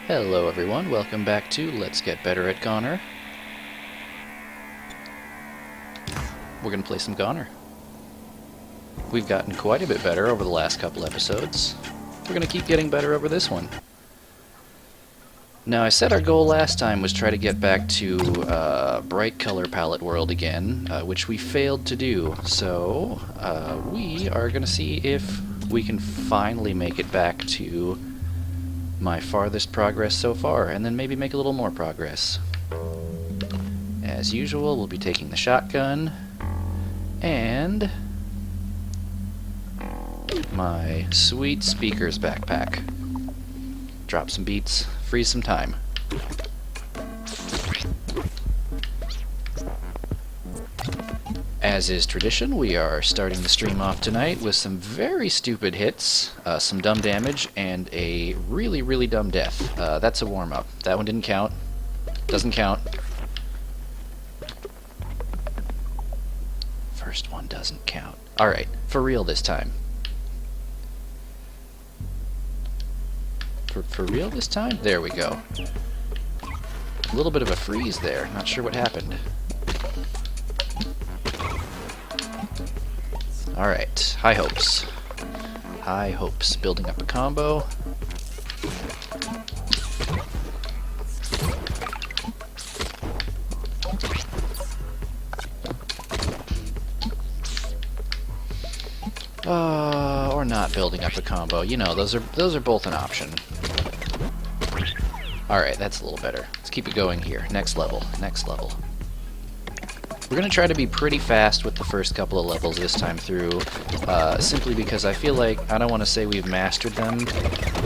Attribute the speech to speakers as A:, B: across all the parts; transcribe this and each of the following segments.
A: Hello everyone, welcome back to Let's Get Better at GoNNER. We're going to play some GoNNER. We've gotten quite a bit better over the last couple episodes. We're going to keep getting better over this one. Now I said our goal last time was try to get back to bright color palette world again, which we failed to do. So we are going to see if we can finally make it back to my farthest progress so far, and then maybe make a little more progress. As usual, we'll be taking the shotgun and my sweet speakers backpack. Drop some beats, freeze some time. As is tradition, we are starting the stream off tonight with some very stupid hits, some dumb damage, and a really, really dumb death. That's a warm-up. That one didn't count. Doesn't count. First one doesn't count. Alright, for real this time. For real this time? There we go. A little bit of a freeze there. Not sure what happened. Alright, high hopes. High hopes. Building up a combo. Or not building up a combo. You know, those are both an option. Alright, that's a little better. Let's keep it going here. Next level. Next level. We're going to try to be pretty fast with the first couple of levels this time through, simply because I feel like, I don't want to say we've mastered them,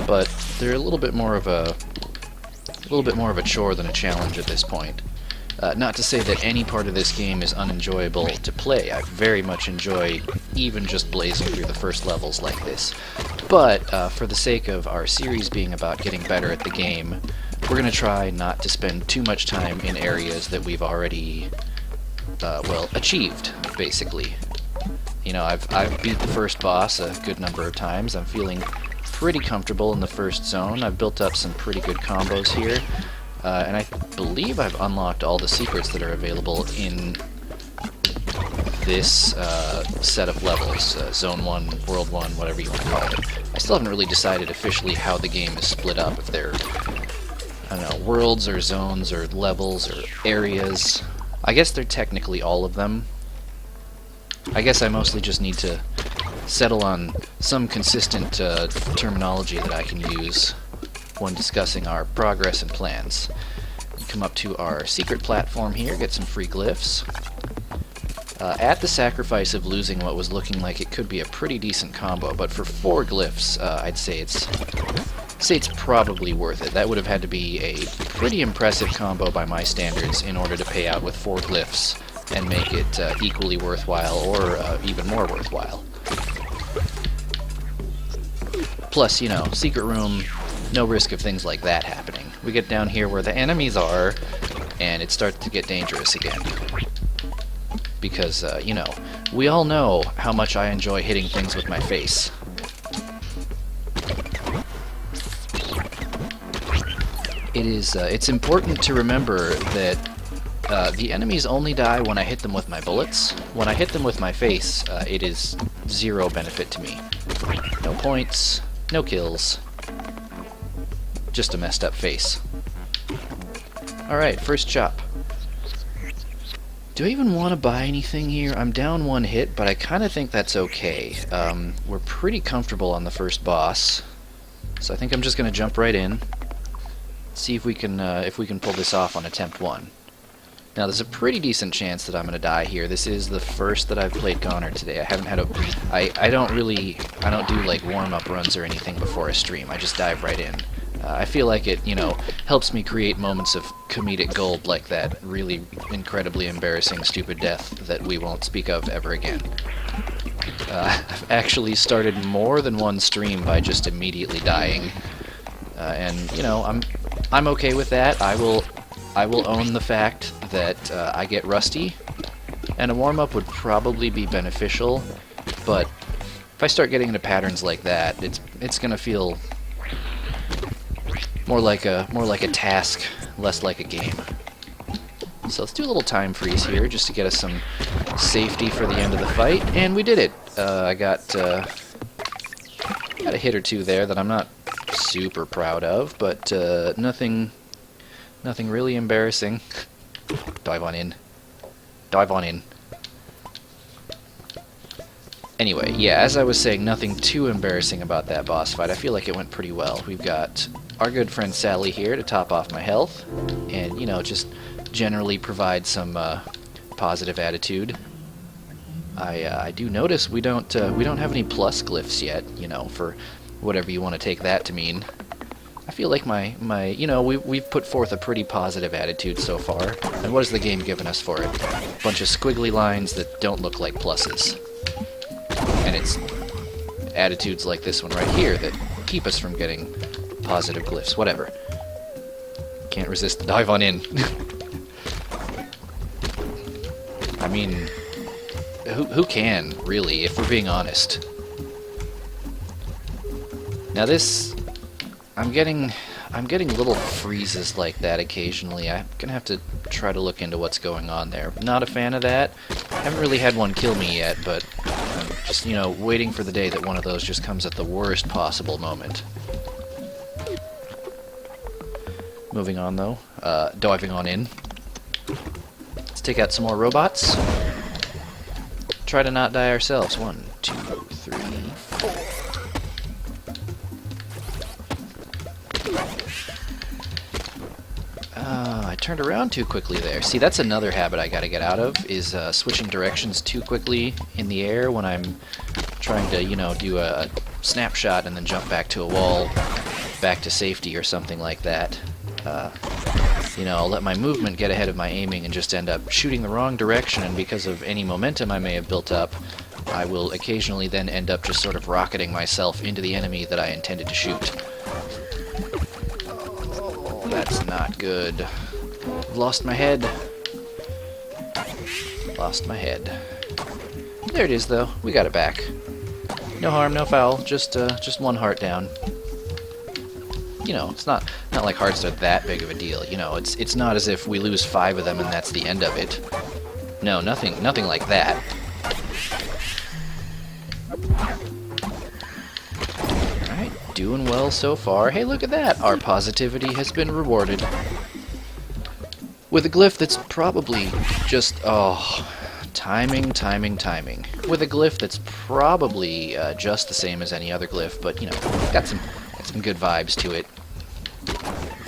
A: but they're a little bit more of a chore than a challenge at this point. Not to say that any part of this game is unenjoyable to play. I very much enjoy even just blazing through the first levels like this. But for the sake of our series being about getting better at the game, we're going to try not to spend too much time in areas that we've already achieved, basically. You know, I've beat the first boss a good number of times. I'm feeling pretty comfortable in the first zone. I've built up some pretty good combos here, and I believe I've unlocked all the secrets that are available in this set of levels, Zone 1, World 1, whatever you want to call it. I still haven't really decided officially how the game is split up, if they're, I don't know, worlds or zones or levels or areas. I guess they're technically all of them. I guess I mostly just need to settle on some consistent terminology that I can use when discussing our progress and plans. Come up to our secret platform here, get some free glyphs. At the sacrifice of losing what was looking like it could be a pretty decent combo, but for 4 glyphs, I'd say it's probably worth it. That would have had to be a pretty impressive combo by my standards in order to pay out with 4 glyphs and make it equally worthwhile or even more worthwhile. Plus, you know, secret room, no risk of things like that happening. We get down here where the enemies are, and it starts to get dangerous again. Because, you know, we all know how much I enjoy hitting things with my face. It's important to remember that the enemies only die when I hit them with my bullets. When I hit them with my face, it is 0 benefit to me. No points, no kills, just a messed up face. Alright, first chop. Do I even want to buy anything here? I'm down 1 hit, but I kind of think that's okay. We're pretty comfortable on the first boss, so I think I'm just going to jump right in. See if we can pull this off on attempt 1. Now there's a pretty decent chance that I'm going to die here. This is the first that I've played GoNNER today. I haven't had a... I don't do like warm-up runs or anything before a stream. I just dive right in. I feel like it, you know, helps me create moments of comedic gold like that really incredibly embarrassing stupid death that we won't speak of ever again. I've actually started more than one stream by just immediately dying. And, you know, I'm okay with that. I will own the fact that I get rusty, and a warm-up would probably be beneficial, but if I start getting into patterns like that, it's gonna feel more like a task, less like a game. So let's do a little time freeze here, just to get us some safety for the end of the fight, and we did it. I got a hit or two there that I'm not super proud of, but nothing really embarrassing. Dive on in. Dive on in. Anyway, yeah, as I was saying, nothing too embarrassing about that boss fight. I feel like it went pretty well. We've got our good friend Sally here to top off my health, and, you know, just generally provide some positive attitude. I do notice we don't have any plus glyphs yet, you know, for whatever you want to take that to mean. I feel like my you know, we've put forth a pretty positive attitude so far. And what has the game given us for it? A bunch of squiggly lines that don't look like pluses. And it's attitudes like this one right here that keep us from getting positive glyphs. Whatever. Can't resist the dive on in. I mean, who can, really, if we're being honest? Now this, I'm getting little freezes like that occasionally. I'm gonna have to try to look into what's going on there. Not a fan of that. Haven't really had one kill me yet, but I'm just, you know, waiting for the day that one of those just comes at the worst possible moment. Moving on though, diving on in. Let's take out some more robots. Try to not die ourselves. 1, 2, 3, 4. I turned around too quickly there. See, that's another habit I gotta get out of, is switching directions too quickly in the air when I'm trying to, you know, do a snapshot and then jump back to a wall, back to safety or something like that. You know, I'll let my movement get ahead of my aiming and just end up shooting the wrong direction, and because of any momentum I may have built up, I will occasionally then end up just sort of rocketing myself into the enemy that I intended to shoot. Oh, that's not good. I've lost my head. Lost my head. There it is, though. We got it back. No harm, no foul. Just one heart down. You know, it's not like hearts are that big of a deal. You know, it's not as if we lose 5 of them and that's the end of it. No, nothing like that. Alright, doing well so far. Hey, look at that! Our positivity has been rewarded. With a glyph that's probably just, timing. With a glyph that's probably just the same as any other glyph, but, you know, got some good vibes to it.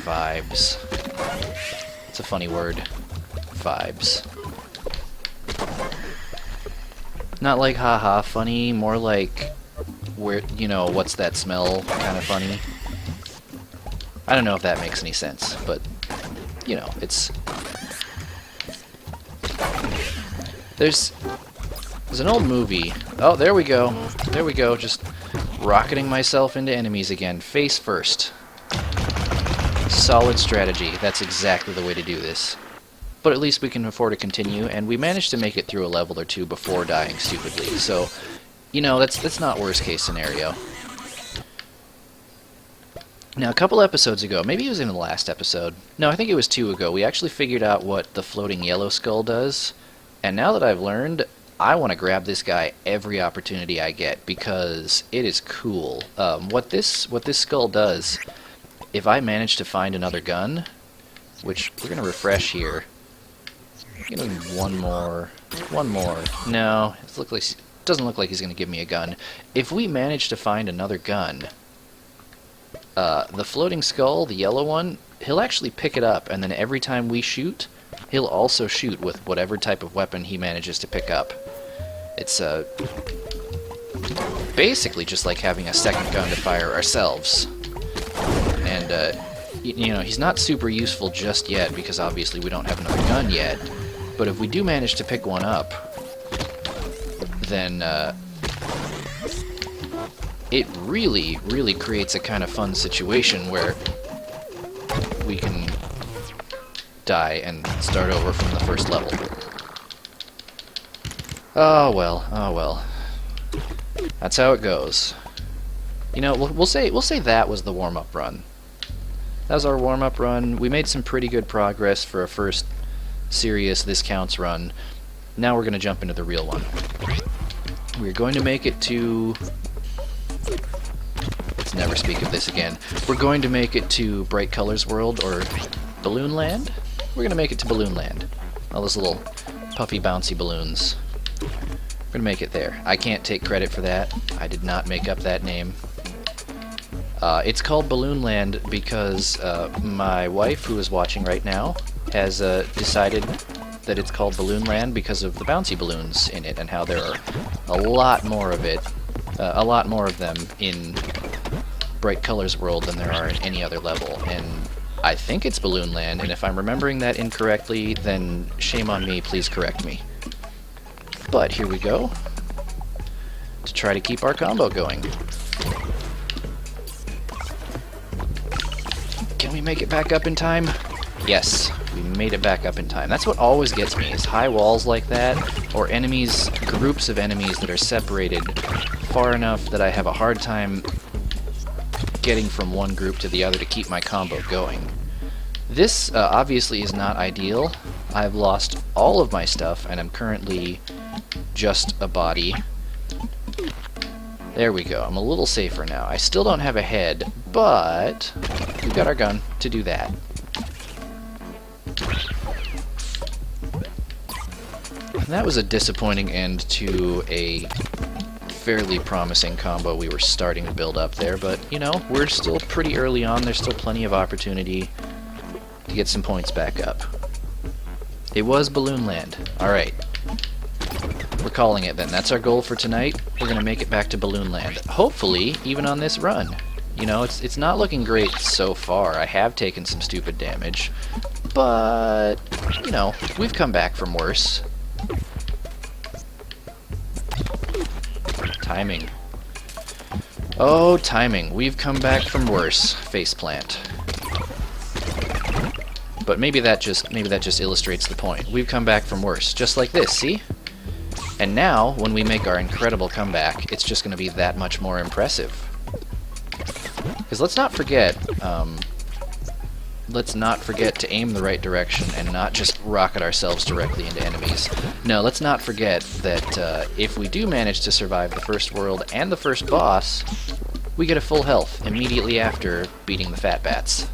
A: Vibes. It's a funny word. Vibes. Not like haha funny, more like where, you know, what's that smell kind of funny. I don't know if that makes any sense, but, you know, it's... There's an old movie. Oh, there we go. There we go. Just rocketing myself into enemies again. Face first. Solid strategy. That's exactly the way to do this. But at least we can afford to continue, and we managed to make it through a level or two before dying stupidly. So, you know, that's not worst case scenario. Now, a couple episodes ago, maybe it was in the last episode. No, I think it was 2 ago. We actually figured out what the floating yellow skull does. And now that I've learned, I want to grab this guy every opportunity I get, because it is cool. What this skull does, if I manage to find another gun, which we're going to refresh here. Give me one more. No, it doesn't look like he's going to give me a gun. If we manage to find another gun, the floating skull, the yellow one, he'll actually pick it up, and then every time we shoot, he'll also shoot with whatever type of weapon he manages to pick up. It's basically just like having a second gun to fire ourselves. And, you know, he's not super useful just yet, because obviously we don't have another gun yet. But if we do manage to pick one up, then it really creates a kind of fun situation where we can die and start over from the first level. Oh well. That's how it goes. You know, we'll say that was the warm-up run. that was our warm-up run. We made some pretty good progress for a first serious This Counts run. Now we're going to jump into the real one. We're going to make it to... Let's never speak of this again. We're going to make it to Bright Colors World, or Balloon Land? We're going to make it to Balloon Land. All those little puffy, bouncy balloons. We're going to make it there. I can't take credit for that. I did not make up that name. It's called Balloon Land because my wife, who is watching right now, has decided that it's called Balloon Land because of the bouncy balloons in it and how there are a lot more of it, a lot more of them in Bright Colors World than there are in any other level. And I think it's Balloon Land, and if I'm remembering that incorrectly, then shame on me, please correct me. But here we go, to try to keep our combo going. Can we make it back up in time? Yes, we made it back up in time. That's what always gets me, is high walls like that, or enemies, groups of enemies that are separated far enough that I have a hard time getting from one group to the other to keep my combo going. This obviously is not ideal. I've lost all of my stuff, and I'm currently just a body. There we go. I'm a little safer now. I still don't have a head, but we've got our gun to do that. And that was a disappointing end to a fairly promising combo we were starting to build up there, but, you know, we're still pretty early on. There's still plenty of opportunity to get some points back up. It was Balloon Land. Alright. We're calling it then. That's our goal for tonight. We're going to make it back to Balloon Land. Hopefully, even on this run. You know, it's not looking great so far. I have taken some stupid damage, but, you know, we've come back from worse. Timing. Oh, timing. We've come back from worse. Faceplant. But maybe that just illustrates the point. We've come back from worse. Just like this, see? And now, when we make our incredible comeback, it's just going to be that much more impressive. Because let's not forget to aim the right direction and not just rocket ourselves directly into enemies. No, let's not forget that if we do manage to survive the first world and the first boss, we get a full health immediately after beating the fat bats.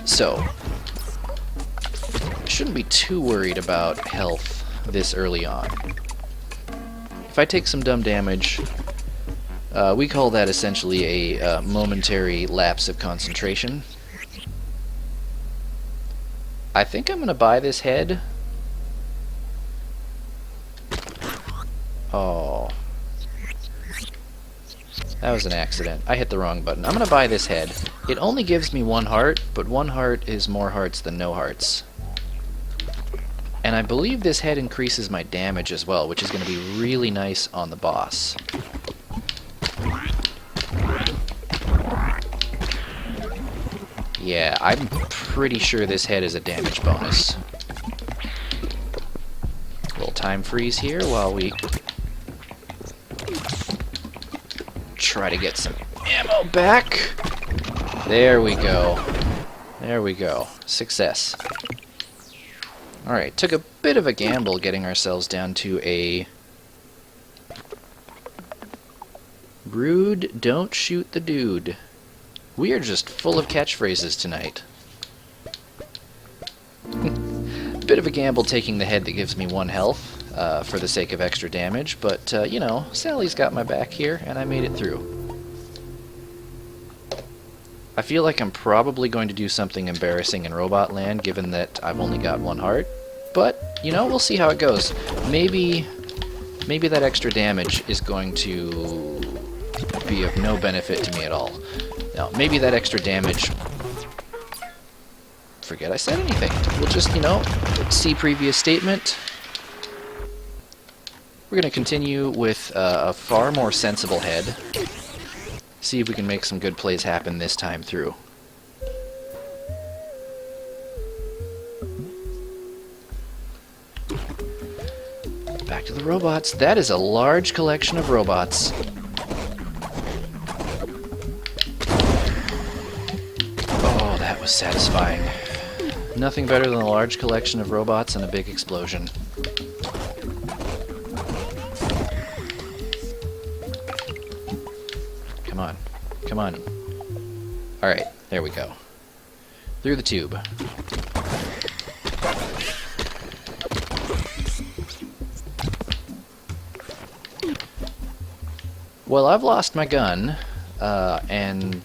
A: So, I shouldn't be too worried about health this early on. If I take some dumb damage, we call that essentially a momentary lapse of concentration. I think I'm going to buy this head. Oh. That was an accident. I hit the wrong button. I'm going to buy this head. It only gives me 1 heart, but 1 heart is more hearts than no hearts. And I believe this head increases my damage as well, which is going to be really nice on the boss. Yeah, I'm pretty sure this head is a damage bonus. Little time freeze here while we try to get some ammo back. There we go. There we go. Success. Alright, took a bit of a gamble getting ourselves down to a rude, don't shoot the dude. We are just full of catchphrases tonight. Bit of a gamble taking the head that gives me 1 health for the sake of extra damage, but, you know, Sally's got my back here, and I made it through. I feel like I'm probably going to do something embarrassing in Robot Land, given that I've only got 1 heart, but, you know, we'll see how it goes. Maybe that extra damage is going to be of no benefit to me at all. Now, maybe that extra damage... Forget I said anything. We'll just, you know, see previous statement. We're going to continue with a far more sensible head. See if we can make some good plays happen this time through. Back to the robots. That is a large collection of robots. was satisfying. Nothing better than a large collection of robots and a big explosion. Come on. Come on. Alright, there we go. Through the tube. Well, I've lost my gun, and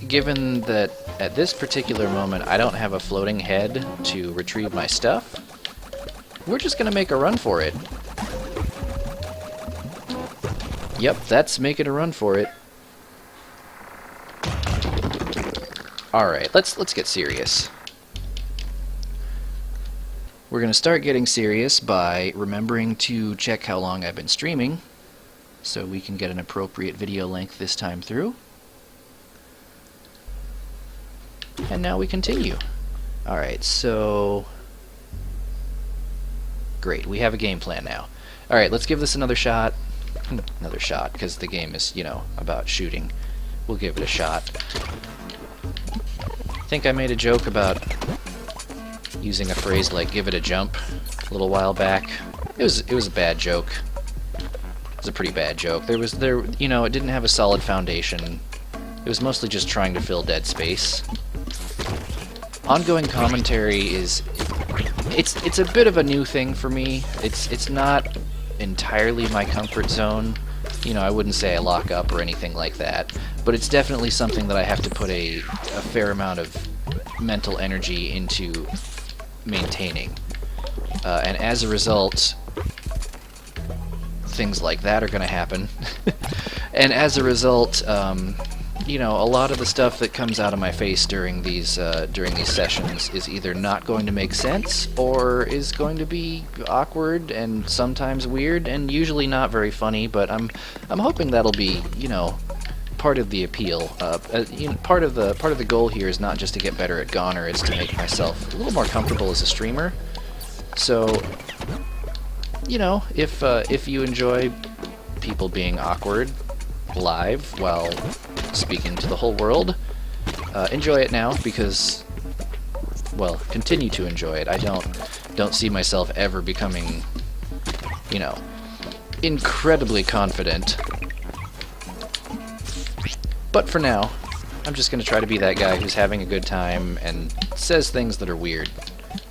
A: given that at this particular moment I don't have a floating head to retrieve my stuff, we're just gonna make a run for it. Yep, that's making a run for it. Alright, let's get serious. We're gonna start getting serious by remembering to check how long I've been streaming, so we can get an appropriate video length this time through. And now we continue. Alright, so... Great, we have a game plan now. Alright, let's give this another shot. Another shot, because the game is, you know, about shooting. We'll give it a shot. I think I made a joke about using a phrase like "give it a jump" a little while back. It was a bad joke. It was a pretty bad joke. You know, it didn't have a solid foundation. It was mostly just trying to fill dead space. Ongoing commentary is it's a bit of a new thing for me. It's not entirely my comfort zone. You know, I wouldn't say I lock up or anything like that, but it's definitely something that I have to put a fair amount of mental energy into maintaining. And as a result, things like that are going to happen. And as a result, you know, a lot of the stuff that comes out of my face during these sessions is either not going to make sense or is going to be awkward and sometimes weird and usually not very funny. But I'm hoping that'll be, you know, part of the appeal. You know, part of the goal here is not just to get better at GoNNER; it's to make myself a little more comfortable as a streamer. So, you know, if you enjoy people being awkward live while speaking to the whole world, enjoy it now, because, well, continue to enjoy it. I don't see myself ever becoming, you know, incredibly confident. But for now, I'm just going to try to be that guy who's having a good time and says things that are weird.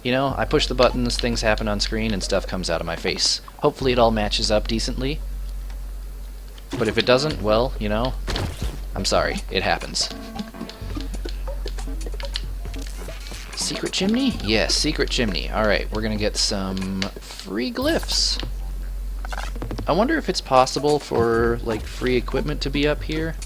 A: You know, I push the buttons, things happen on screen, and stuff comes out of my face. Hopefully it all matches up decently. But if it doesn't, well, you know, I'm sorry. It happens. Secret chimney? Yes, secret chimney. Alright, we're gonna get some free glyphs. I wonder if it's possible for, like, free equipment to be up here.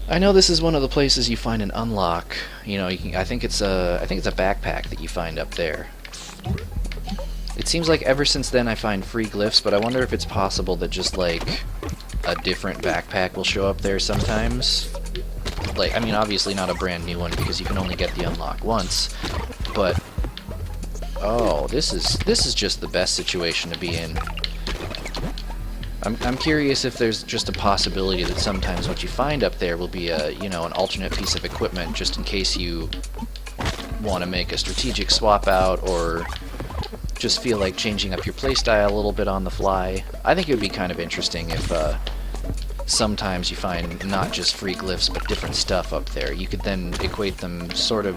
A: I know this is one of the places you find an unlock. You know, I think it's a backpack that you find up there. It seems like ever since then I find free glyphs, but I wonder if it's possible that just, like, a different backpack will show up there sometimes. Like, I mean, obviously not a brand new one, because you can only get the unlock once, but... Oh, this is just the best situation to be in. I'm curious if there's just a possibility that sometimes what you find up there will be a, you know, an alternate piece of equipment, just in case you want to make a strategic swap out, or just feel like changing up your playstyle a little bit on the fly. I think it would be kind of interesting if sometimes you find not just free glyphs but different stuff up there. You could then equate them sort of,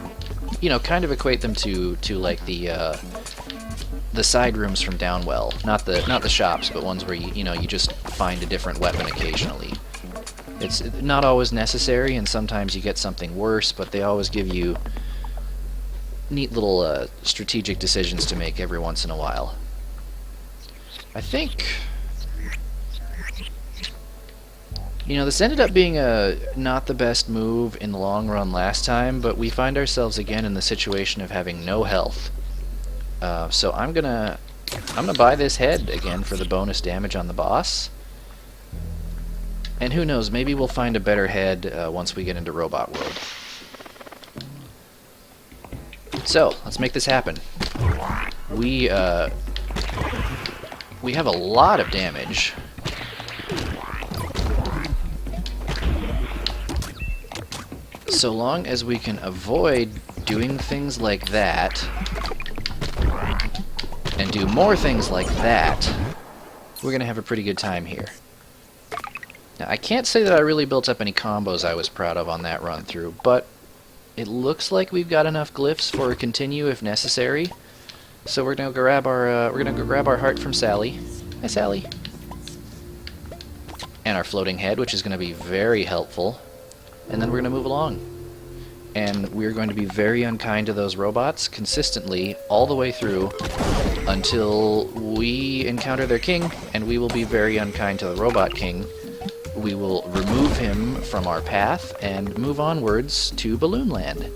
A: you know, kind of equate them to like the side rooms from Downwell, not the shops, but ones where you know you just find a different weapon occasionally. It's not always necessary, and sometimes you get something worse, but they always give you neat little strategic decisions to make every once in a while. I think, you know, this ended up being not the best move in the long run last time, but we find ourselves again in the situation of having no health. So I'm gonna buy this head again for the bonus damage on the boss. And who knows, maybe we'll find a better head once we get into Robot World. So, let's make this happen. We have a lot of damage. so long as we can avoid doing things like that, and do more things like that, we're going to have a pretty good time here. Now, I can't say that I really built up any combos I was proud of on that run through, but it looks like we've got enough glyphs for a continue if necessary. So we're gonna go grab our heart from Sally. Hi, Sally. And our floating head, which is going to be very helpful. And then we're going to move along. And we're going to be very unkind to those robots consistently all the way through until we encounter their king, and we will be very unkind to the robot king. We will remove him from our path and move onwards to Balloon Land.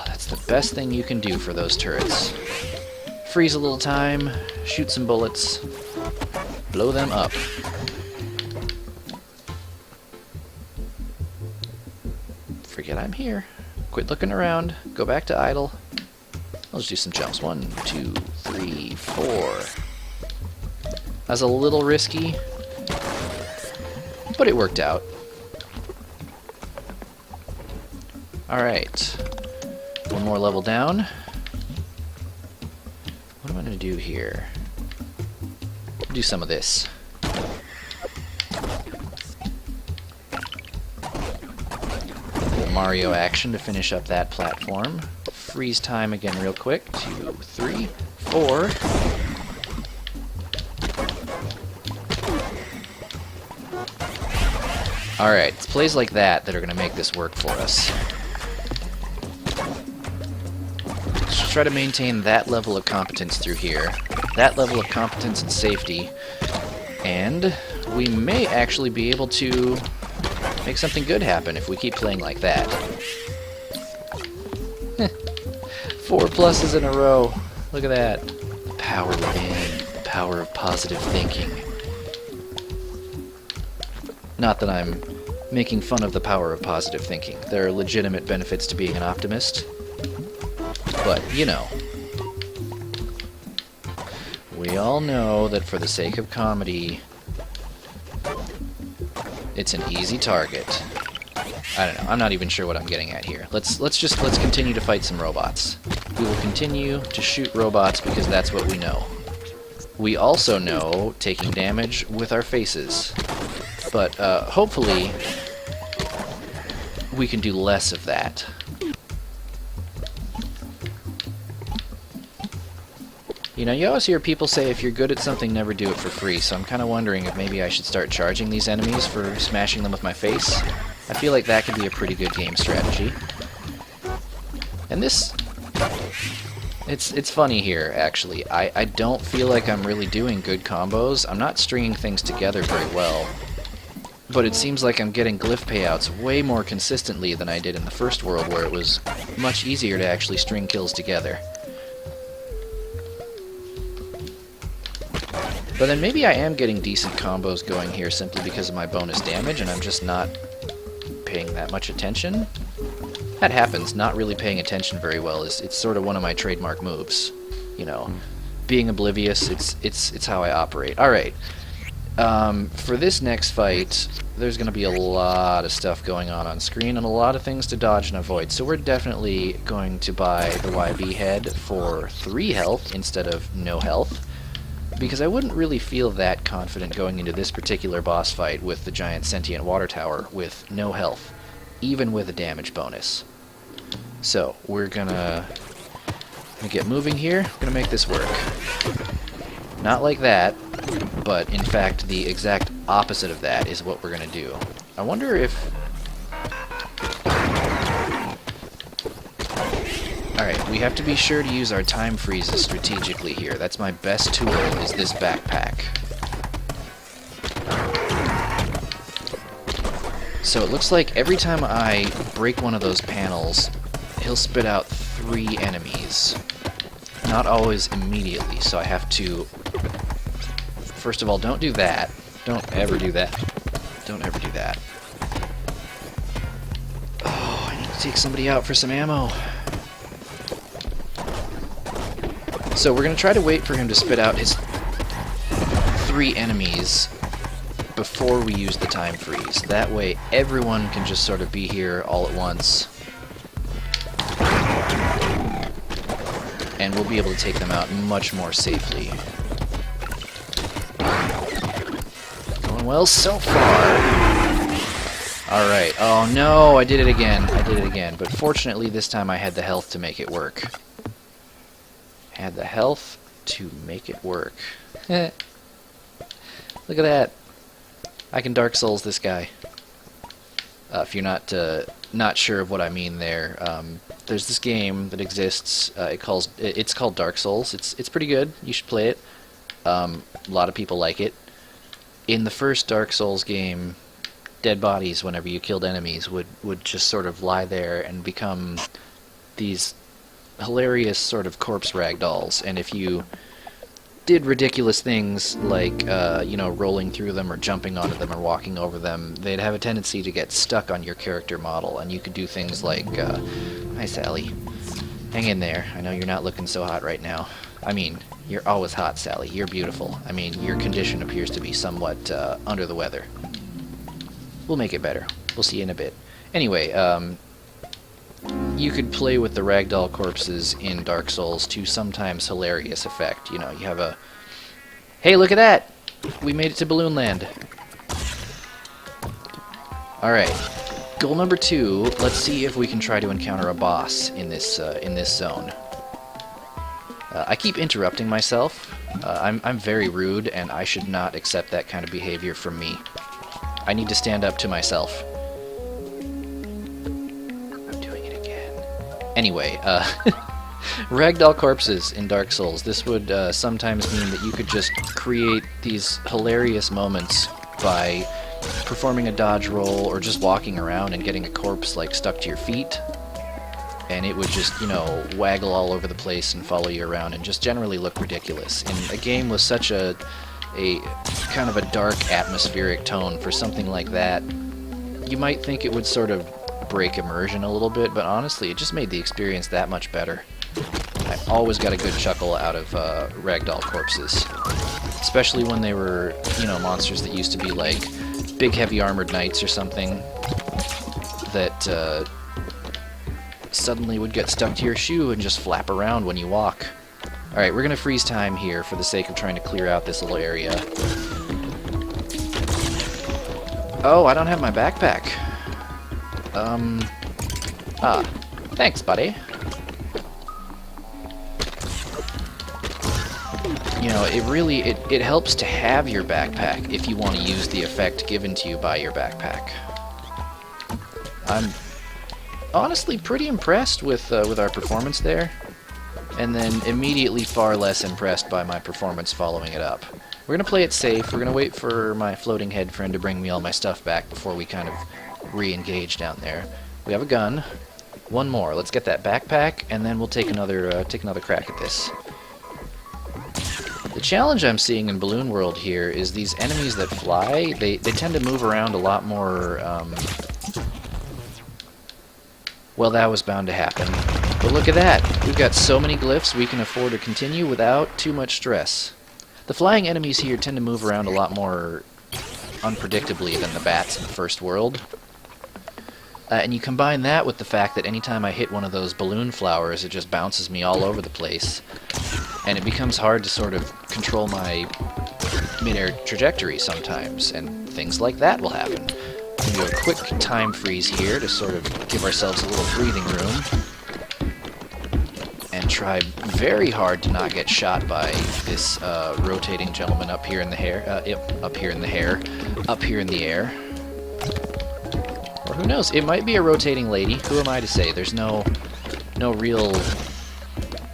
A: That's the best thing you can do for those turrets. Freeze a little time, shoot some bullets, blow them up. Forget I'm here. Quit looking around. Go back to idle. Let's do some jumps. 1, 2, 3, 4. That's a little risky, but it worked out. Alright. One more level down. What am I going to do here? Do some of this. Little Mario action to finish up that platform. Freeze time again real quick. 2, 3, 4. Alright, it's plays like that are going to make this work for us. Let's try to maintain that level of competence through here. That level of competence and safety. And we may actually be able to make something good happen if we keep playing like that. 4 pluses in a row. Look at that. The power within. The power of positive thinking. Not that I'm making fun of the power of positive thinking. There are legitimate benefits to being an optimist. But, you know. We all know that for the sake of comedy, it's an easy target. I don't know. I'm not even sure what I'm getting at here. Let's continue to fight some robots. We will continue to shoot robots because that's what we know. We also know taking damage with our faces. But hopefully we can do less of that. You know, you always hear people say if you're good at something, never do it for free, so I'm kind of wondering if maybe I should start charging these enemies for smashing them with my face. I feel like that could be a pretty good game strategy. And this... It's funny here, actually. I don't feel like I'm really doing good combos. I'm not stringing things together very well. But it seems like I'm getting glyph payouts way more consistently than I did in the first world, where it was much easier to actually string kills together. But then maybe I am getting decent combos going here simply because of my bonus damage, and I'm just not paying that much attention. That happens. Not really paying attention very well it's sort of one of my trademark moves. You know, being oblivious. It's how I operate. All right. For this next fight, there's going to be a lot of stuff going on screen and a lot of things to dodge and avoid. So we're definitely going to buy the YB head for 3 health instead of no health, because I wouldn't really feel that confident going into this particular boss fight with the giant sentient water tower with no health, even with a damage bonus. So we're gonna get moving here. We're gonna make this work. Not like that, but in fact the exact opposite of that is what we're gonna do. I wonder if... Alright, we have to be sure to use our time freezes strategically here. That's my best tool, is this backpack. So it looks like every time I break one of those panels, he'll spit out 3 enemies. Not always immediately, so I have to... First of all, don't do that. Don't ever do that. Don't ever do that. Oh, I need to take somebody out for some ammo. So we're going to try to wait for him to spit out his 3 3 enemies before we use the time freeze. That way everyone can just sort of be here all at once. And we'll be able to take them out much more safely. Going well so far. Alright. Oh no, I did it again. I did it again. But fortunately this time I had the health to make it work. Had the health to make it work. Look at that. I can Dark Souls this guy. If you're not sure of what I mean there, there's this game that exists. It's called Dark Souls. It's pretty good. You should play it. A lot of people like it. In the first Dark Souls game, dead bodies, whenever you killed enemies, would just sort of lie there and become these hilarious sort of corpse ragdolls. And if you did ridiculous things like, you know, rolling through them or jumping onto them or walking over them, they'd have a tendency to get stuck on your character model. And you could do things like, hi Sally, hang in there. I know you're not looking so hot right now. I mean, you're always hot, Sally. You're beautiful. I mean, your condition appears to be somewhat under the weather. We'll make it better. We'll see you in a bit. Anyway, you could play with the ragdoll corpses in Dark Souls to sometimes hilarious effect. You know, you have a... Hey, look at that! We made it to Balloon Land. Alright. Goal number 2, let's see if we can try to encounter a boss in this zone. I keep interrupting myself. I'm very rude, and I should not accept that kind of behavior from me. I need to stand up to myself. Anyway, ragdoll corpses in Dark Souls. This would sometimes mean that you could just create these hilarious moments by performing a dodge roll or just walking around and getting a corpse like stuck to your feet. And it would just, you know, waggle all over the place and follow you around and just generally look ridiculous. In a game with such a kind of a dark atmospheric tone, for something like that, you might think it would sort of break immersion a little bit, but honestly it just made the experience that much better. I always got a good chuckle out of ragdoll corpses, especially when they were, you know, monsters that used to be like big heavy armored knights or something that suddenly would get stuck to your shoe and just flap around when you walk. Alright, we're gonna freeze time here for the sake of trying to clear out this little area. Oh, I don't have my backpack. Thanks, buddy. You know, it helps to have your backpack if you want to use the effect given to you by your backpack. I'm honestly pretty impressed with our performance there, and then immediately far less impressed by my performance following it up. We're gonna play it safe. We're gonna wait for my floating head friend to bring me all my stuff back before we kind of re-engage down there. We have a gun. One more. Let's get that backpack, and then we'll take another crack at this. The challenge I'm seeing in Balloon World here is these enemies that fly, they tend to move around a lot more, well, that was bound to happen. But look at that! We've got so many glyphs we can afford to continue without too much stress. The flying enemies here tend to move around a lot more unpredictably than the bats in the first world. And you combine that with the fact that anytime I hit one of those balloon flowers, it just bounces me all over the place. And it becomes hard to sort of control my mid-air trajectory sometimes, and things like that will happen. We can do a quick time freeze here to sort of give ourselves a little breathing room. And try very hard to not get shot by this rotating gentleman up here in the hair. Up here in the air. Or who knows? It might be a rotating lady. Who am I to say? There's no real,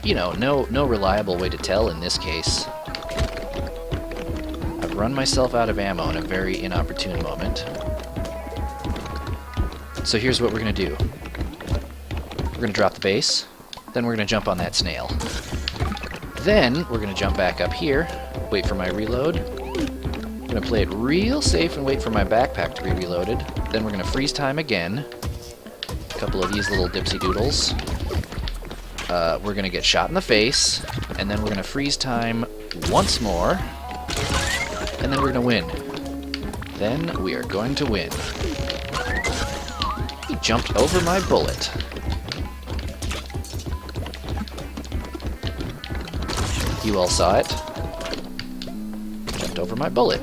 A: you know, no reliable way to tell in this case. I've run myself out of ammo in a very inopportune moment. So here's what we're gonna do. We're gonna drop the base. Then we're going to jump on that snail. Then we're going to jump back up here, wait for my reload. I'm going to play it real safe and wait for my backpack to be reloaded. Then we're going to freeze time again. A couple of these little dipsy doodles. We're going to get shot in the face, and then we're going to freeze time once more. and then we're going to win. Then we are going to win. He jumped over my bullet. You all saw it. Jumped over my bullet.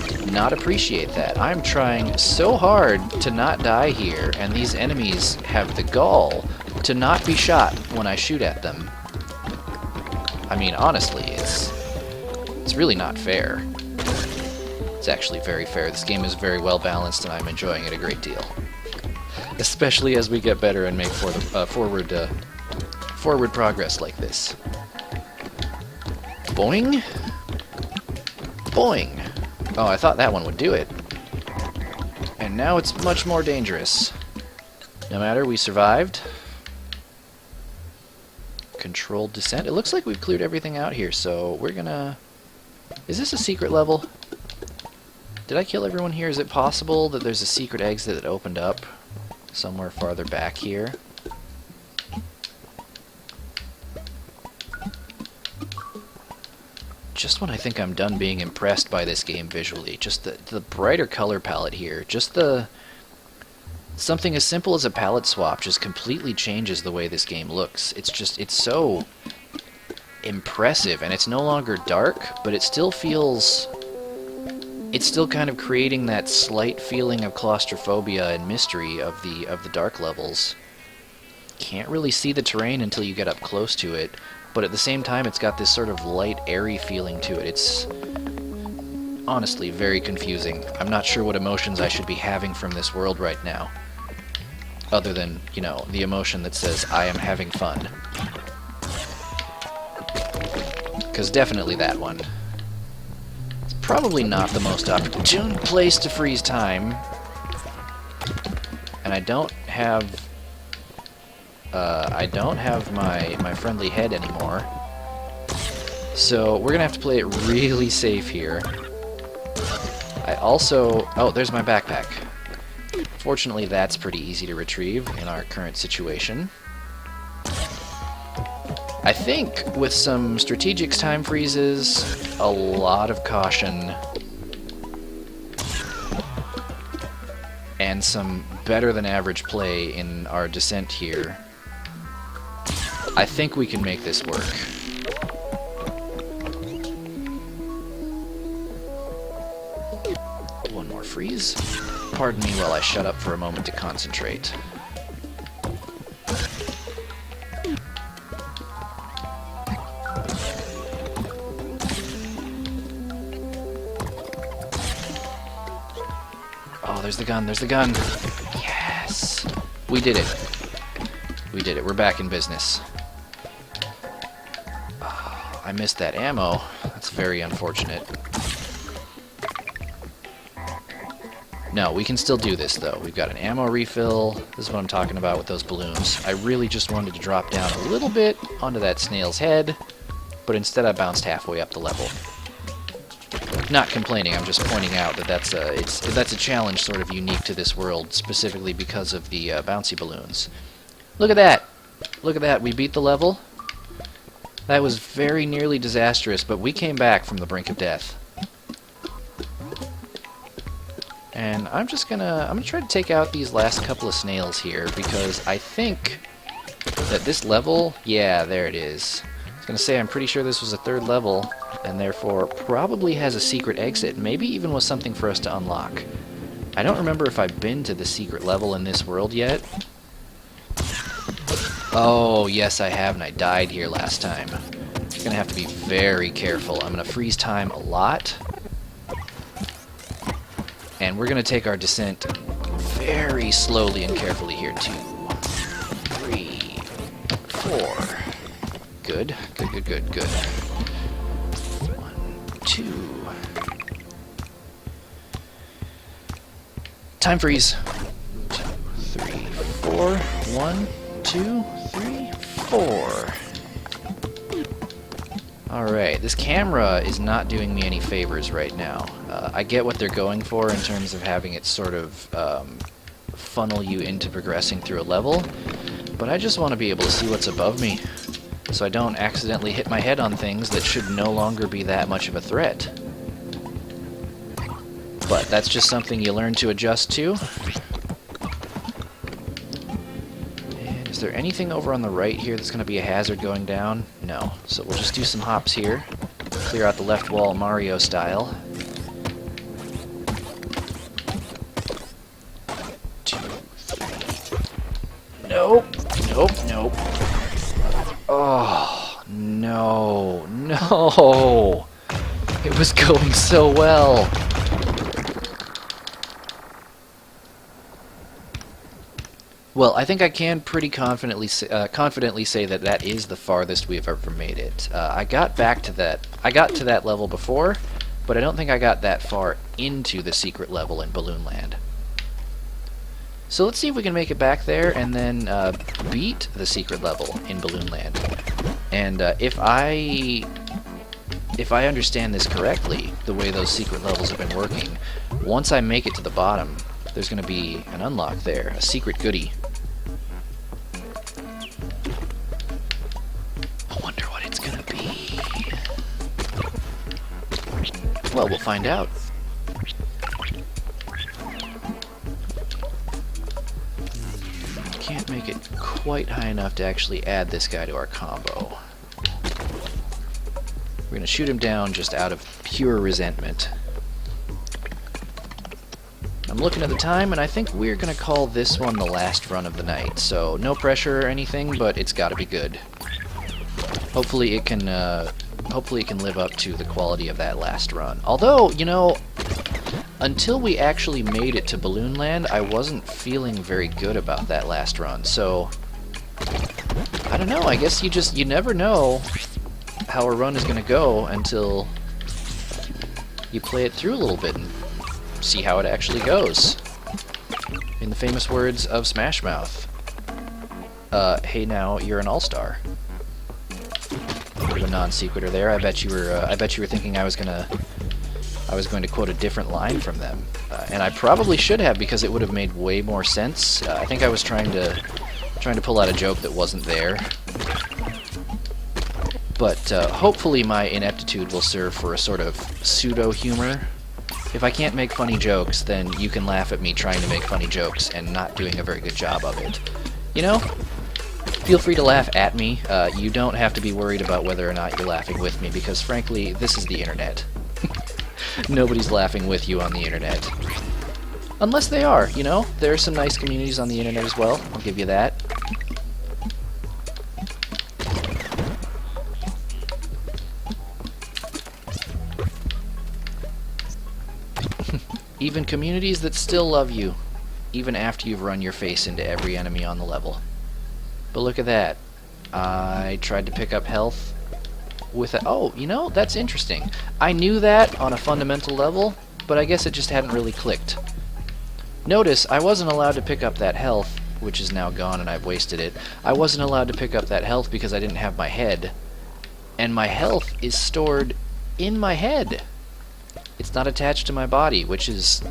A: Did not appreciate that. I'm trying so hard to not die here, and these enemies have the gall to not be shot when I shoot at them. I mean, honestly, it's really not fair. It's actually very fair. This game is very well balanced, and I'm enjoying it a great deal. Especially as we get better and make forward progress like this. Boing. Boing. Oh, I thought that one would do it. And now it's much more dangerous. No matter, we survived. Controlled descent. It looks like we've cleared everything out here, so we're gonna... Is this a secret level? Did I kill everyone here? Is it possible that there's a secret exit that opened up somewhere farther back here? Just when I think I'm done being impressed by this game visually, just the brighter color palette here, just something as simple as a palette swap just completely changes the way this game looks. It's so impressive, and it's no longer dark, but it still feels... It's still kind of creating that slight feeling of claustrophobia and mystery of the dark levels. Can't really see the terrain until you get up close to it, but at the same time it's got this sort of light, airy feeling to it. It's honestly very confusing. I'm not sure what emotions I should be having from this world right now. Other than, you know, the emotion that says, I am having fun. Because definitely that one. It's probably not the most opportune place to freeze time. And I don't have my friendly head anymore. So we're gonna have to play it really safe here. I also... Oh, there's my backpack. Fortunately, that's pretty easy to retrieve in our current situation. I think with some strategic time freezes, a lot of caution, and some better than average play in our descent here, I think we can make this work. One more freeze. Pardon me while I shut up for a moment to concentrate. Oh, there's the gun, there's the gun! Yes! We did it. We did it, we're back in business. Oh, I missed that ammo. That's very unfortunate. No, we can still do this, though. We've got an ammo refill. This is what I'm talking about with those balloons. I really just wanted to drop down a little bit onto that snail's head, but instead I bounced halfway up the level. Not complaining, I'm just pointing out that that's a challenge sort of unique to this world, specifically because of the bouncy balloons. Look at that! Look at that, we beat the level. That was very nearly disastrous, but we came back from the brink of death. And I'm gonna try to take out these last couple of snails here, because I think that this level, yeah, there it is. I was gonna say, I'm pretty sure this was a third level, and therefore probably has a secret exit, maybe even was something for us to unlock. I don't remember if I've been to the secret level in this world yet. Oh, yes I have, and I died here last time. I'm gonna have to be very careful. I'm gonna freeze time a lot. And we're going to take our descent very slowly and carefully here. 2, 3, 4. Good. Good, good, good, good. 1, 2. Time freeze. 2, 3, 4. 1, 2, 3, 4. Alright, this camera is not doing me any favors right now. I get what they're going for in terms of having it sort of funnel you into progressing through a level, but I just want to be able to see what's above me, so I don't accidentally hit my head on things that should no longer be that much of a threat. But that's just something you learn to adjust to. And is there anything over on the right here that's going to be a hazard going down? No. So we'll just do some hops here. Clear out the left wall Mario style. 2, 3. Nope. Nope. Nope. Oh, no. No. It was going so well. Well, I think I can pretty confidently say that that is the farthest we've ever made it. I got back to that. I got to that level before, but I don't think I got that far into the secret level in Balloon Land. So let's see if we can make it back there and then beat the secret level in Balloon Land. And if I understand this correctly, the way those secret levels have been working, once I make it to the bottom, there's going to be an unlock there, a secret goodie. I wonder what it's going to be. Well, we'll find out. Can't make it quite high enough to actually add this guy to our combo. We're going to shoot him down just out of pure resentment. I'm looking at the time, and I think we're going to call this one the last run of the night. So no pressure or anything, but it's got to be good. Hopefully it can live up to the quality of that last run. Although, you know, until we actually made it to Balloon Land, I wasn't feeling very good about that last run. So I don't know. I guess you never know how a run is going to go until you play it through a little bit and see how it actually goes. In the famous words of Smash Mouth, hey now, you're an all-star. Bit of a non-sequitur there. I bet you were thinking I was going to quote a different line from them. And I probably should have, because it would have made way more sense. I think I was trying to pull out a joke that wasn't there. But hopefully my ineptitude will serve for a sort of pseudo-humor. If I can't make funny jokes, then you can laugh at me trying to make funny jokes and not doing a very good job of it. You know? Feel free to laugh at me. You don't have to be worried about whether or not you're laughing with me, because frankly, this is the internet. Nobody's laughing with you on the internet. Unless they are, you know? There are some nice communities on the internet as well. I'll give you that. Even communities that still love you, even after you've run your face into every enemy on the level. But look at that. I tried to pick up health with a... Oh, you know, that's interesting. I knew that on a fundamental level, but I guess it just hadn't really clicked. Notice, I wasn't allowed to pick up that health, which is now gone and I've wasted it. I wasn't allowed to pick up that health because I didn't have my head. And my health is stored in my head. It's not attached to my body, which is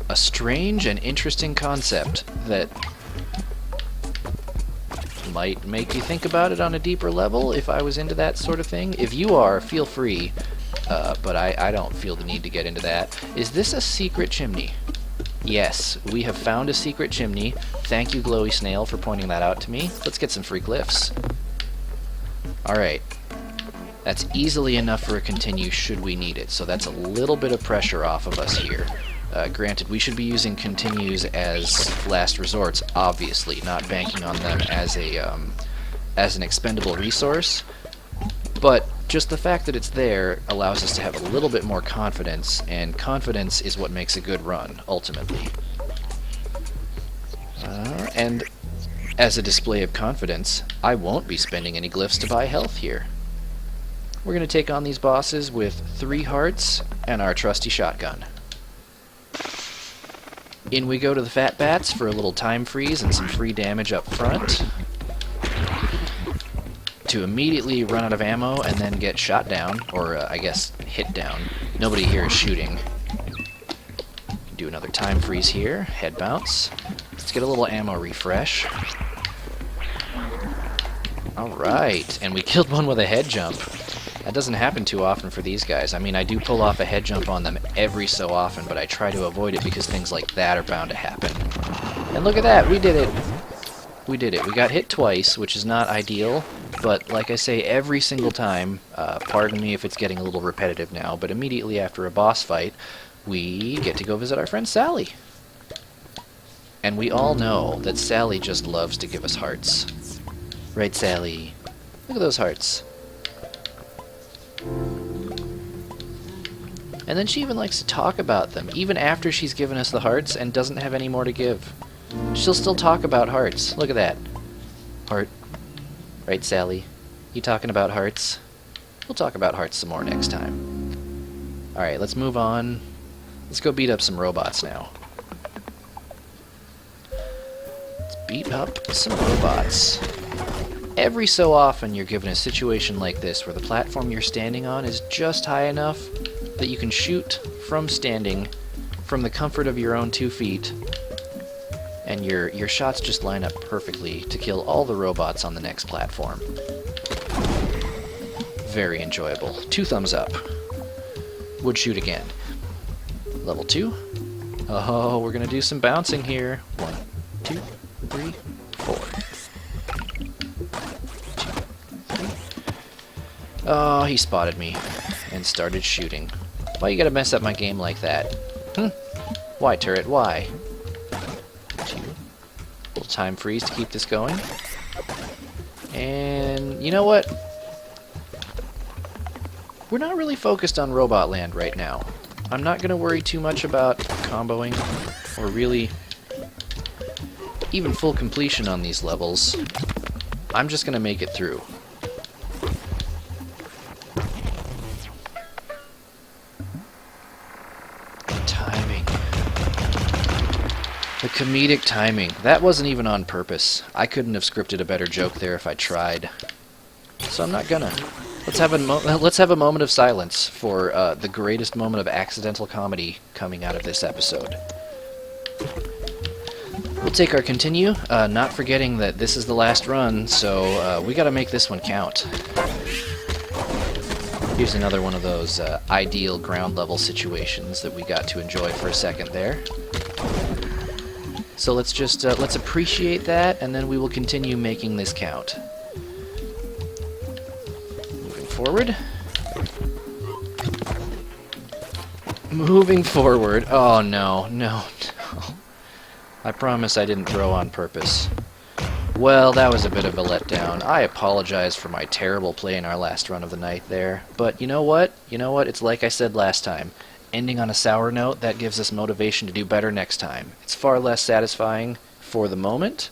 A: a strange and interesting concept that might make you think about it on a deeper level if I was into that sort of thing. If you are, feel free, but I don't feel the need to get into that. Is this a secret chimney? Yes, we have found a secret chimney. Thank you, Glowy Snail, for pointing that out to me. Let's get some free glyphs. Alright. That's easily enough for a continue should we need it, so that's a little bit of pressure off of us here. Granted, we should be using continues as last resorts, obviously, not banking on them as an expendable resource, but just the fact that it's there allows us to have a little bit more confidence, and confidence is what makes a good run, ultimately. And as a display of confidence, I won't be spending any glyphs to buy health here. We're going to take on these bosses with 3 hearts and our trusty shotgun. In we go to the Fat Bats for a little time freeze and some free damage up front, to immediately run out of ammo and then get shot down, or I guess hit down. Nobody here is shooting. Do another time freeze here, head bounce. Let's get a little ammo refresh. Alright, and we killed one with a head jump. That doesn't happen too often for these guys. I mean, I do pull off a head jump on them every so often, but I try to avoid it because things like that are bound to happen. And look at that, we did it! We did it. We got hit twice, which is not ideal, but like I say, every single time, pardon me if it's getting a little repetitive now, but immediately after a boss fight, we get to go visit our friend Sally. And we all know that Sally just loves to give us hearts. Right, Sally? Look at those hearts. And then she even likes to talk about them, even after she's given us the hearts and doesn't have any more to give. She'll still talk about hearts. Look at that. Heart. Right, Sally? You talking about hearts? We'll talk about hearts some more next time. Alright, let's move on. Let's go beat up some robots now. Let's beat up some robots. Every so often you're given a situation like this where the platform you're standing on is just high enough that you can shoot from standing from the comfort of your own 2 feet, and your shots just line up perfectly to kill all the robots on the next platform. Very enjoyable. 2 thumbs up. Would shoot again. Level 2. Oh, we're gonna do some bouncing here. 1, 2, 3, 4. 2, 3. Oh, he spotted me and started shooting. Why you gotta mess up my game like that? Why, turret? Why? 2. Little time freeze to keep this going. And you know what? We're not really focused on Robot Land right now. I'm not gonna worry too much about comboing or really even full completion on these levels. I'm just gonna make it through. The comedic timing. That wasn't even on purpose. I couldn't have scripted a better joke there if I tried. So I'm not gonna. Let's have a moment of silence for the greatest moment of accidental comedy coming out of this episode. We'll take our continue, not forgetting that this is the last run, so we gotta make this one count. Here's another one of those ideal ground level situations that we got to enjoy for a second there. So let's just let's appreciate that, and then we will continue making this count. Moving forward. Moving forward. Oh no, no, no. I promise I didn't throw on purpose. Well, that was a bit of a letdown. I apologize for my terrible play in our last run of the night there. But you know what? You know what? It's like I said last time. Ending on a sour note, that gives us motivation to do better next time. It's far less satisfying for the moment,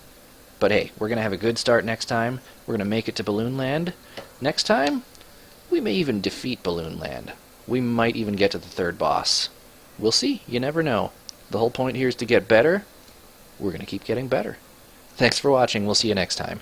A: but hey, we're going to have a good start next time. We're going to make it to Balloon Land. Next time, we may even defeat Balloon Land. We might even get to the 3rd boss. We'll see. You never know. The whole point here is to get better. We're going to keep getting better. Thanks for watching. We'll see you next time.